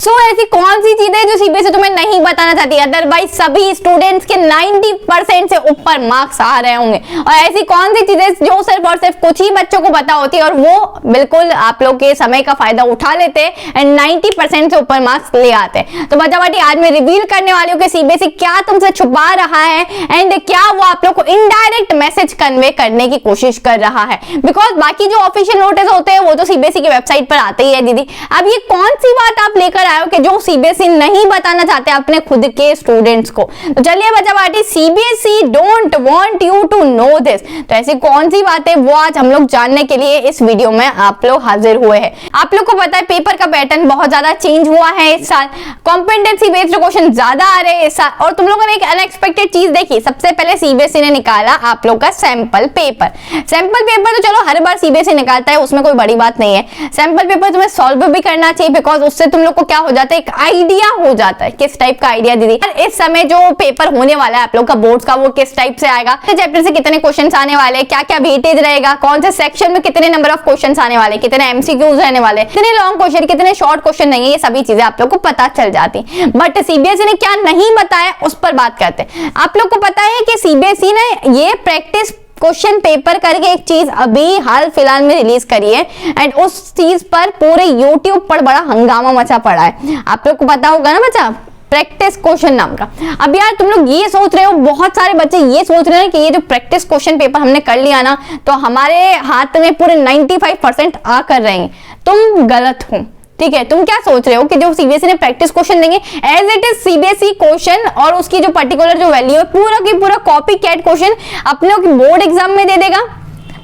ऐसी कौन सी चीजें जो सीबीएसई तुम्हें नहीं बताना चाहती, अदरवाइज सभी स्टूडेंट्स के 90% से ऊपर मार्क्स आ रहे होंगे। और ऐसी कौन सी चीजें जो सिर्फ और सिर्फ कुछ ही बच्चों को पता होती है और वो बिल्कुल आप लोग के समय का फायदा उठा लेते हैं एंड 90% से ऊपर मार्क्स ले आते हैं। तो बच्चा बाटी आज मैं रिवील करने वाली हूँ कि सीबीएसई क्या तुमसे छुपा रहा है एंड क्या वो आप लोग को इनडायरेक्ट मैसेज कन्वे करने की कोशिश कर रहा है। बिकॉज बाकी जो ऑफिशियल नोटिस होते हैं वो तो सीबीएसई की वेबसाइट पर आते ही है दीदी। अब ये कौन सी बात आप लेकर आए हो कि जो सीबीएसई नहीं बताना चाहते अपने खुद के स्टूडेंट्स को। तो चलिए बच्चा बाटी, CBSE don't want you to know this. तो ऐसी कौन सी बात है वो आज हम लोग जानने के लिए इस वीडियो में आप लोग हाजिर हुए हैं। आप लोग को पता है पेपर का पैटर्न बहुत ज्यादा चेंज हुआ है इस साल, कॉम्पिटेंसी बेस्ड क्वेश्चन ज्यादा आ रहे हैं इस साल। और तुम लोगों ने एक अनएक्सपेक्टेड चीज देखी, सबसे पहले सीबीएसई ने निकाला आप लोग का सैंपल पेपर। सैंपल पेपर तो चलो हर बार सीबीएसई निकालता है, उसमें कोई बड़ी बात नहीं है। सैंपल पेपर तुम्हें सॉल्व भी करना चाहिए बिकॉज उससे तुम लोग को क्या हो जाता है, एक आइडिया हो जाता है। किस टाइप का आइडिया दीदी? इस समय जो पेपर होने वाला है आप लोग का बोर्ड्स का, वो किस टाइप से आएगा, चैप्टर से कितने क्वेश्चंस आने वाले, क्या क्या वेटेज रहेगा, कौन से सेक्शन में कितने नंबर ऑफ क्वेश्चंस आने वाले, कितने एमसीक्यूज रहने वाले, कितने लॉन्ग क्वेश्चन, कितने शॉर्ट क्वेश्चन नहीं है, ये सभी चीजें आप लोग को पता चल जाती। बट सीबीएसई ने क्या नहीं बताया उस पर बात करते हैं। आप लोग को पता है कि सीबीएसई ने ये प्रैक्टिस क्वेश्चन पेपर करके एक चीज अभी हाल फिलहाल में रिलीज करी है एंड उस चीज पर पूरे यूट्यूब पर बड़ा हंगामा मचा पड़ा है। आप लोग को पता होगा ना बच्चा, प्रैक्टिस क्वेश्चन नाम का। अब यार तुम लोग ये सोच रहे हो, बहुत सारे बच्चे ये सोच रहे हैं कि ये जो प्रैक्टिस क्वेश्चन पेपर हमने कर लिया ना तो हमारे हाथ में पूरे 95% आ कर रहेंगे। तुम गलत हो, ठीक है। तुम क्या सोच रहे हो कि जो सीबीएसई ने प्रैक्टिस क्वेश्चन देंगे as it is CBSE question और उसकी जो पर्टिकुलर जो वैल्यू है पूरा की पूरा कॉपी कैट क्वेश्चन अपने बोर्ड एग्जाम में दे देगा?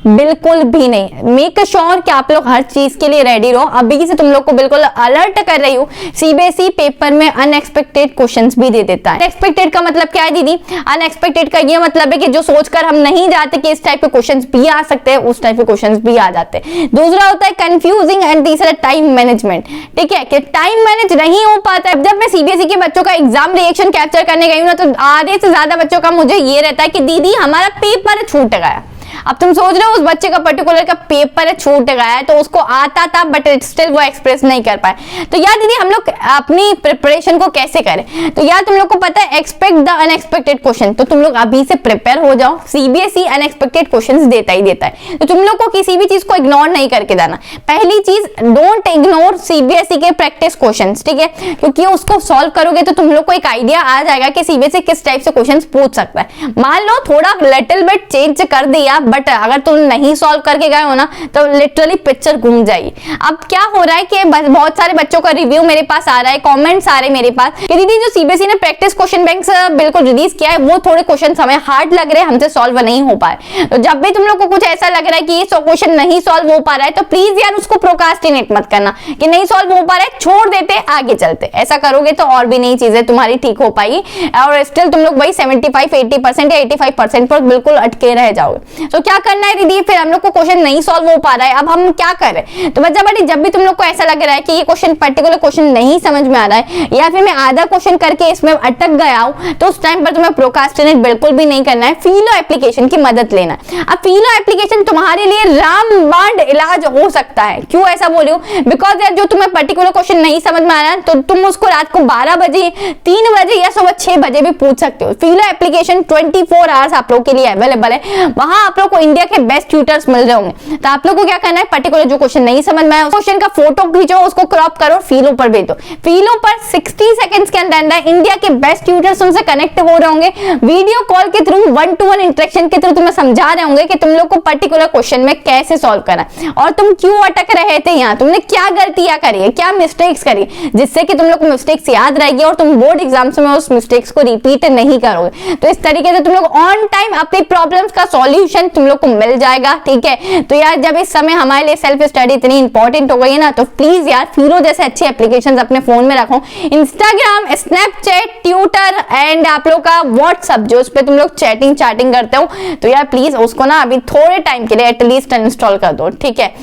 बिल्कुल भी नहीं। मेक श्योर कि आप लोग हर चीज के लिए रेडी रहो। अभी से तुम लोग को बिल्कुल अलर्ट कर रही हूँ, सीबीएसई पेपर में अनएक्सपेक्टेड क्वेश्चंस भी दे देता है। अनएक्सपेक्टेड का मतलब क्या है दीदी? अनएक्सपेक्टेड का ये मतलब है कि जो सोचकर हम नहीं जाते कि इस टाइप के क्वेश्चंस भी आ सकते हैं, उस टाइप के क्वेश्चंस भी आ जाते हैं। दूसरा होता है कंफ्यूजिंग एंड तीसरा टाइम मैनेजमेंट। ठीक है, कि टाइम मैनेज नहीं हो पाता है। जब मैं सीबीएसई के बच्चों का एग्जाम रिएक्शन कैप्चर करने गई हूँ ना तो आधे से ज्यादा बच्चों का मुझे ये रहता है कि दीदी हमारा पेपर छूट गया। अब तुम सोच रहे हो उस बच्चे का पर्टिकुलर का पेपर छूट गया है तो उसको आता था बट स्टिल वो एक्सप्रेस नहीं कर पाए। तो यार दीदी हम लोग अपनी प्रिपरेशन को कैसे करें? तो यार तुम लोग को पता है एक्सपेक्ट द अनएक्सपेक्टेड क्वेश्चन, तो तुम लोग अभी से प्रिपेयर हो जाओ। सीबीएसई अनएक्सपेक्टेड क्वेश्चंस देता ही देता है, तो तुम लोग को किसी भी चीज को इग्नोर नहीं करके जाना। पहली चीज, डोंट इग्नोर सीबीएसई के प्रैक्टिस क्वेश्चंस, ठीक है, क्योंकि उसको सॉल्व करोगे तो तुम लोग को एक आइडिया आ जाएगा कि सीबीएसई किस टाइप से क्वेश्चंस पूछ सकता है। मान लो थोड़ा लिटिल बिट चेंज कर दिया बट अगर तुम नहीं सॉल्व करके गए हो ना तो लिटरली पिक्चर घूम जाएगी। अब क्या हो रहा है कि बहुत सारे बच्चों का रिव्यू मेरे पास आ रहा है, कमेंट्स आ रहे हैं मेरे पास कि दीदी जो सीबीएसई ने प्रैक्टिस क्वेश्चन बैंक बिल्कुल रिलीज किया है वो थोड़े क्वेश्चन हमें हार्ड लग रहे हैं, हमसे सॉल्व नहीं हो पाए। तो जब भी तुम लोग को कुछ ऐसा लग रहा है कि ये क्वेश्चन नहीं सॉल्व हो पा रहा है तो प्लीज यार उसको प्रोक्रास्टिनेट मत करना कि नहीं सॉल्व हो पा रहा है, छोड़ देते आगे चलते। ऐसा करोगे तो और भी नई चीजें तुम्हारी ठीक हो पाएगी और स्टिल तुम लोग वही 75-80% या 85% पर बिल्कुल अटके रह जाओगे। तो क्या करना है दीदी, फिर हम लोग को क्वेश्चन नहीं सॉल्व हो पा रहा है, अब हम क्या करें? तो बच्चा बाटी जब भी तुम लोग को ऐसा लग रहा है कि ये क्वेश्चन पर्टिकुलर क्वेश्चन नहीं समझ में आ रहा है या फिर मैं आधा क्वेश्चन करके इसमें अटक गया हूं तो उस टाइम पर तुम्हें प्रोक्रास्टिनेट बिल्कुल भी नहीं करना है, फीलो एप्लीकेशन की मदद लेना है। अब फीलो एप्लीकेशन तुम्हारे लिए रामबाण इलाज हो सकता है। क्यों ऐसा बोल रही हूं? बिकॉज यार जो तुम्हें पर्टिकुलर क्वेश्चन नहीं समझ में आ रहा है तो तुम उसको रात को 12 बजे, 3 बजे या सुबह 6 बजे भी पूछ सकते हो। फीलो एप्लीकेशन 24 आवर्स आप लोग के लिए अवेलेबल है। वहां आप लोग को इंडिया के बेस्ट ट्यूटर्स मिल रहे होंगे। तो आप लोग को क्या करना है, पर्टिकुलर जो क्वेश्चन नहीं समझ में आया क्वेश्चन का फोटो खींचो, उसको क्रॉप करो, फीलो पर भेज दो। फीलो पर 60 सेकंड्स के अंदर इंडिया के बेस्ट ट्यूटर्स उनसे कनेक्ट हो रहे होंगे, वीडियो कॉल के थ्रू 1-to-1 इंटरेक्शन के थ्रू तुम्हें समझा रहे होंगे कि तुम लोग को पर्टिकुलर क्वेश्चन में कैसे सॉल्व करना है और तुम क्यों अटक रहे थे, यहाँ तुमने क्या गलतियां करी है, क्या मिस्टेक्स करी, जिससे कि तुम लोग को मिस्टेक्स याद रहेगी और तुम बोर्ड एग्जाम्स में उस मिस्टेक्स को रिपीट नहीं करोगे। तो इस तरीके से तुम लोग ऑन टाइम अपनी प्रॉब्लम्स का सॉल्यूशन तुम लोग को मिल जाएगा। ठीक है, तो यार जब इस समय हमारे लिए सेल्फ स्टडी इतनी इंपॉर्टेंट हो गई है ना तो प्लीज यार फीलो जैसे अच्छे एप्लीकेशंस अपने फोन में रखो। इंस्टाग्राम, स्नैपचैट, ट्विटर एंड आप लोग का व्हाट्सएप जो उस पे तुम लोग चैटिंग करते हो तो यार प्लीज उसको ना अभी थोड़े टाइम के लिए एटलीस्ट इंस्टॉल कर दो। ठीक है,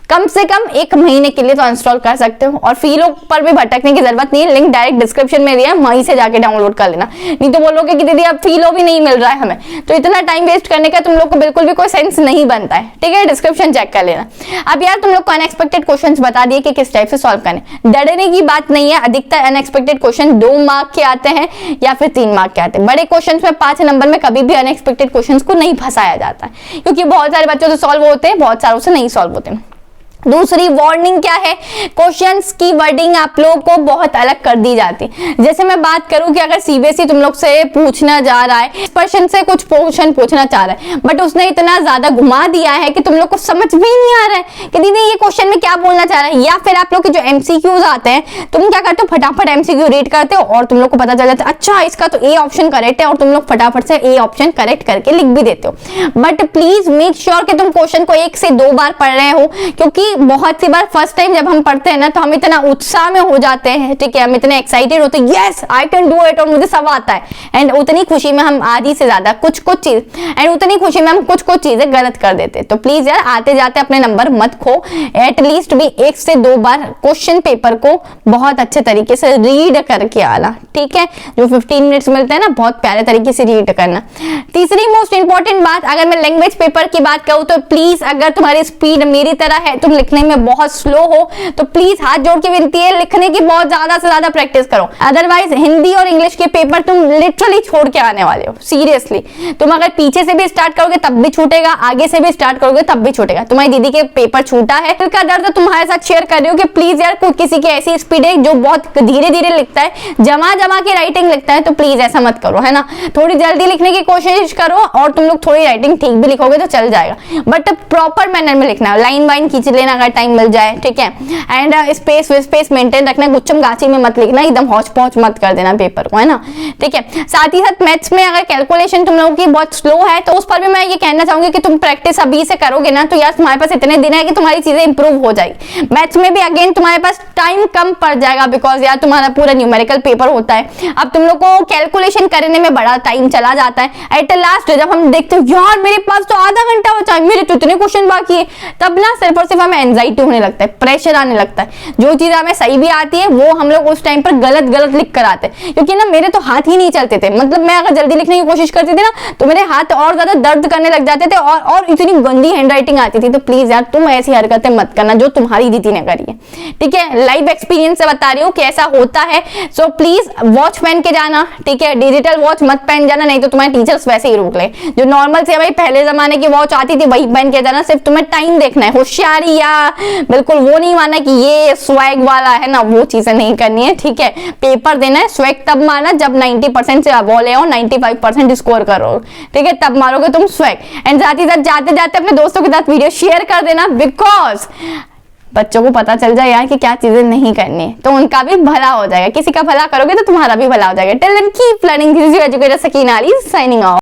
कम से कम 1 महीने के लिए तो इंस्टॉल कर सकते हो और फीलो पर भी भटकने की जरूरत नहीं है, लिंक डायरेक्ट डिस्क्रिप्शन में दिया है, वहीं से जाके डाउनलोड कर लेना। नहीं तो बोलोगे कि दीदी अब फीलो भी नहीं मिल रहा है हमें, तो इतना टाइम वेस्ट करने का तुम लोग को बिल्कुल बिल्कुल भी कोई सेंस नहीं बनता है, ठीक है, डिस्क्रिप्शन चेक कर लेना। अब यार तुम लोग को अनएक्सपेक्टेड क्वेश्चंस बता दिए कि किस टाइप से सॉल्व करने, डरने की बात नहीं है। अधिकतर अनएक्सपेक्टेड क्वेश्चन 2 मार्क के आते हैं या फिर 3 मार्क के आते हैं। बड़े क्वेश्चंस में 5 नंबर में कभी भी अनएक्सपेक्टेड क्वेश्चंस को नहीं फंसाया जाता है, क्योंकि बहुत सारे बच्चों से सॉल्व होते हैं, बहुत सारों से नहीं सॉल्व होते हैं। दूसरी वार्निंग क्या है, क्वेश्चंस की वर्डिंग आप लोगों को बहुत अलग कर दी जाती। जैसे मैं बात करूं कि अगर सीबीएसई तुम लोग से पूछना जा रहा है, इस क्वेश्चन से कुछ क्वेश्चन पूछना चाह रहा है, बट उसने इतना ज्यादा घुमा दिया है कि तुम लोग को समझ भी नहीं आ रहा है कि दीदी ये क्वेश्चन में क्या बोलना चाह रहा है। या फिर आप लोग के जो एमसीक्यूज आते हैं, तुम क्या करते हो, फटाफट एमसीक्यू रीड करते हो और तुम लोग को पता चल जाता है अच्छा इसका तो ए ऑप्शन करेक्ट है, और तुम लोग फटाफट से ए ऑप्शन करेक्ट करके लिख भी देते हो। बट प्लीज मेक श्योर कि तुम क्वेश्चन को 1 से 2 बार पढ़ रहे हो, क्योंकि बहुत सी बार फर्स्ट टाइम जब हम पढ़ते हैं ना तो हम इतना उत्साह में हो जाते हैं, ठीक है, हम इतने एक्साइटेड होते हैं, yes I can do it, और मुझे सब आता है, एंड उतनी खुशी में हम आधी से ज्यादा कुछ चीज, एंड उतनी खुशी में हम कुछ चीजें गलत कर देते हैं। तो प्लीज यार आते जाते अपने नंबर मत खो, एटलीस्ट भी 1 से 2 बार क्वेश्चन पेपर को बहुत अच्छे तरीके से रीड करके आना, ठीक है। जो 15 मिनट्स मिलते हैं ना, बहुत प्यारे तरीके से रीड करना। तीसरी मोस्ट इंपॉर्टेंट बात, अगर मैं लैंग्वेज पेपर की बात करूं तो प्लीज अगर तुम्हारी स्पीड मेरी तरह है, तुम लिखने में बहुत स्लो हो, तो प्लीज हाथ जोड़ के विनती है लिखने की बहुत ज्यादा से ज्यादा प्रैक्टिस करो। अदरवाइज हिंदी और इंग्लिश के पेपर तुम लिटरली छोड़ के आने वाले हो, सीरियसली। तुम अगर पीछे से भी स्टार्ट करोगे तब भी छूटेगा, आगे से भी स्टार्ट करोगे तब भी छूटेगा। तुम्हारी दीदी के पेपर छूटा है, दिल का दर्द तुम्हारे साथ शेयर कर रही हूँ कि प्लीज यार कोई किसी की ऐसी स्पीड है जो बहुत धीरे धीरे लिखता है, जमा जमा के राइटिंग लिखता है, तो प्लीज ऐसा मत करो, है ना। थोड़ी जल्दी लिखने की कोशिश करो और तुम लोग थोड़ी राइटिंग ठीक भी लिखोगे तो चल जाएगा, बट प्रॉपर मैनर में लिखना है। लाइन वाइन खींच लेना अगर टाइम मिल जाए, ठीक है, एंड स्पेस मेंटेन रखना, गुच्छम गाची में मत लिखना, एकदम हौच पौच मत कर देना पेपर को, है ना, ठीक है। साथ ही साथ मैथ्स में अगर कैलकुलेशन तुम लोगों की बहुत स्लो है तो उस पर भी मैं ये कहना चाहूंगी कि तुम प्रैक्टिस अभी से करोगे ना तो यार तुम्हारे पास इतने दिन है कि तुम्हारी चीजें इंप्रूव हो जाएगी। मैथ्स में भी अगेन तुम्हारे पास टाइम कम पड़ जाएगा, बिकॉज यार तुम्हारा पूरा न्यूमेरिकल पेपर होता है। अब तुम लोग को कैलकुलेशन करने में बड़ा टाइम चला जाता है, एट लास्ट जब हम देखते हो यार मेरे पास तो आधा घंटा बचा है, मेरे तो इतने क्वेश्चन बाकी है, तब ना सिर्फ और सिर्फ हमें एंजाइटी होने लगता है, प्रेशर आने लगता है। जो चीज हमें सही भी आती है वो हम लोग उस टाइम पर गलत लिख कर आते हैं, क्योंकि ना मेरे तो हाथ ही नहीं चलते थे। मतलब मैं अगर जल्दी लिखने की कोशिश करती थी ना तो मेरे हाथ और ज्यादा दर्द करने लग जाते थे और इतनी गंदी हैंडराइटिंग आती थी। तो प्लीज यार तुम ऐसी हरकतें मत करना जो तुम्हारी दीदी ने करी है, ठीक है। लाइव एक्सपीरियंस से बता रही हूँ कि ऐसा होता है। सो प्लीज वॉच पहन के जाना, ठीक है, डिजिटल वॉच मत पहन जाना, नहीं तो तुम्हारे टीचर्स वैसे ही रोक ले। जो नॉर्मल से भाई पहले जमाने की वॉच आती थी वही पहन के जाना, सिर्फ तुम्हें टाइम देखना है, होशियारी या बिल्कुल वो नहीं माना कि ये स्वैग वाला है ना, वो चीजें नहीं करनी है, ठीक है। पेपर देना है, स्वैग तब मारना जब 90% से अबव ले आओ, 95% स्कोर करो, ठीक है, तब मारोगे तुम स्वैग। एंड साथ ही साथ जाते जाते अपने दोस्तों के साथ वीडियो शेयर कर देना, बिकॉज बच्चों को पता चल जाए यार कि क्या चीजें नहीं करनी है, तो उनका भी भला हो जाएगा। किसी का भला करोगे तो तुम्हारा भी भला हो जाएगा। Till then keep learning, this is your educator Sakina Ali signing of.